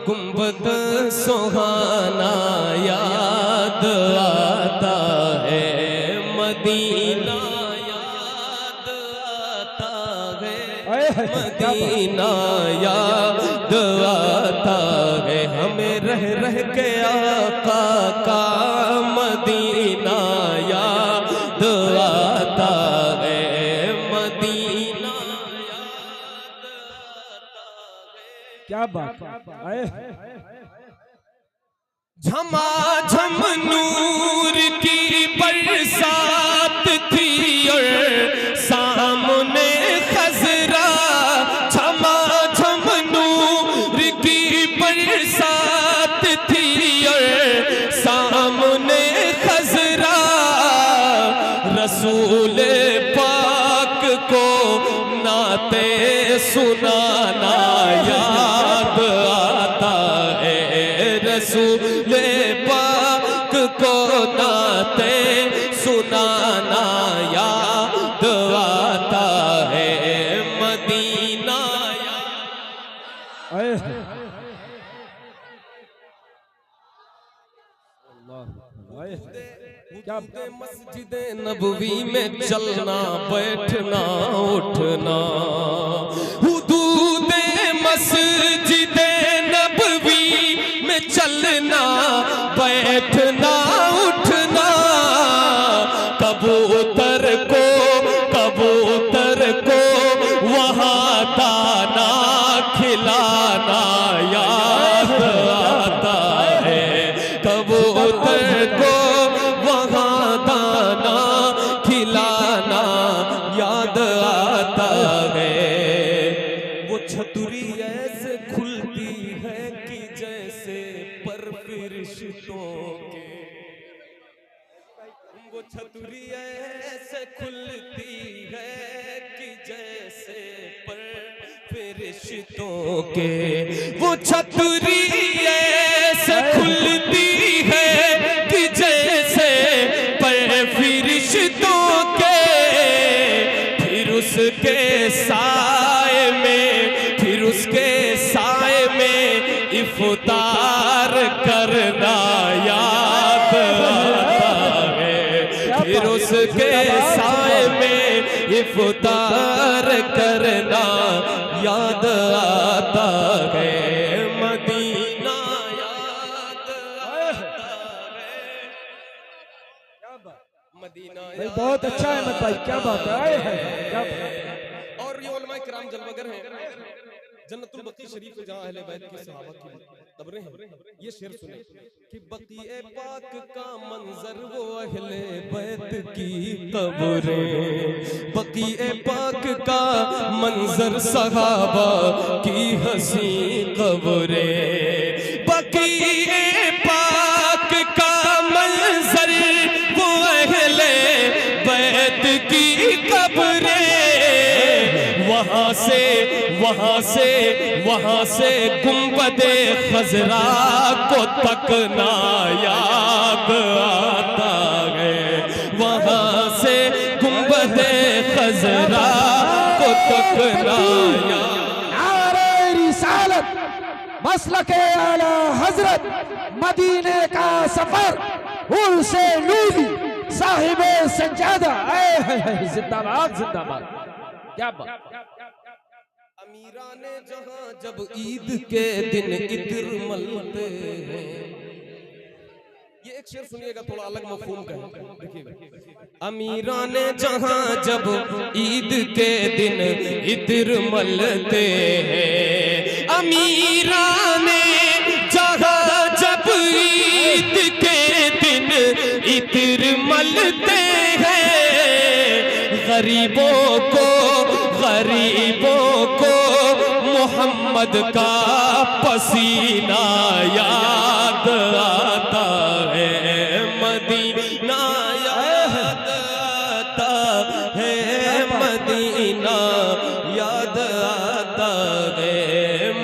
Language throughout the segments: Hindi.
गुंबद सुहाना याद आता है, मदीना याद आता है, मदीना याद आता है, हमें रह रह के आका का मदीना याद आता है, मदीना याद आता है। क्या बात है। झमाझम नूर की बरसात थी और सामने खजरा, झमाझम नूर की बरसात थी और सामने खजरा, रसूल पाक को नाते सुनाना याद आता है, रसूल पाक को नाते सुनाना याद आता है, मदीना क्या मस्जिद नबवी में चलना बैठना उठना, हुदूद मस्जिद नबवी में चलना बैठना उठना, कबूतर को वहाँ दाना खिलाना याद आता है, कबूतर को वहाँ दाना खिलाना याद आता है। वो छतरी ऐसे खुलती है कि जैसे पर फरिश्तों के, वो छतरी ऐसे खुलती है कि जैसे पर फरिश्तों के, वो छतरी ऐसे खुलती है कि जैसे पर फरिश्तों के, फिर उसके साए में इफ्तार करना याद आता है, फिर उसके साए में इफ्तार करना याद आता है, मदीना याद आता है, मदीना भाई बहुत अच्छा है मत भाई, क्या बात है। क्या बात है। और ये उलमा किराम जलवागर हैं, जन्नतुल बकी शरीफ में जहाँ अहले बैत की सहाबा की कब्रें हैं, ये शेर सुने कि बकीए पाक का मंजर वो अहले बैत की कब्रें, बकीए पाक का मंजर सहाबा की हसी कब्रें, बकीए पाक का मंजर वो अहले बैत की कब्रें, वहाँ से गुंबदे खजरा को तकना याद आता है, वहाँ से गुंबदे खजरा को तकना याद। नारे रिसालत, मसलके आला हजरत, मदीने का सफर, उर्से नूरी, साहिबे सज्जादा, जिंदाबाद जिंदाबाद। क्या बात। अमीराने जहां जब ईद के दिन इत्र मलते हैं, ये एक शेर सुनिएगा, थोड़ा अलग मफहूम का है, देखिएगा। अमीराने जहां जब ईद के दिन इत्र मलते हैं, अमीराने जहां जब ईद के दिन इत्र मलते हैं, गरीबों को मोहम्मद का पसीना याद आता है, मदीना याद आता है, मदीना याद आता है,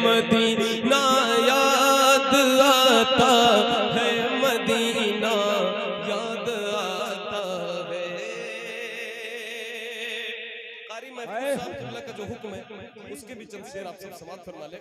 मदीना याद आता है, मदीना याद आता है। कारी महफूज साहब का जो हुक्म है उसके भी चंद शेर आप सब समाप्त फरमा लें।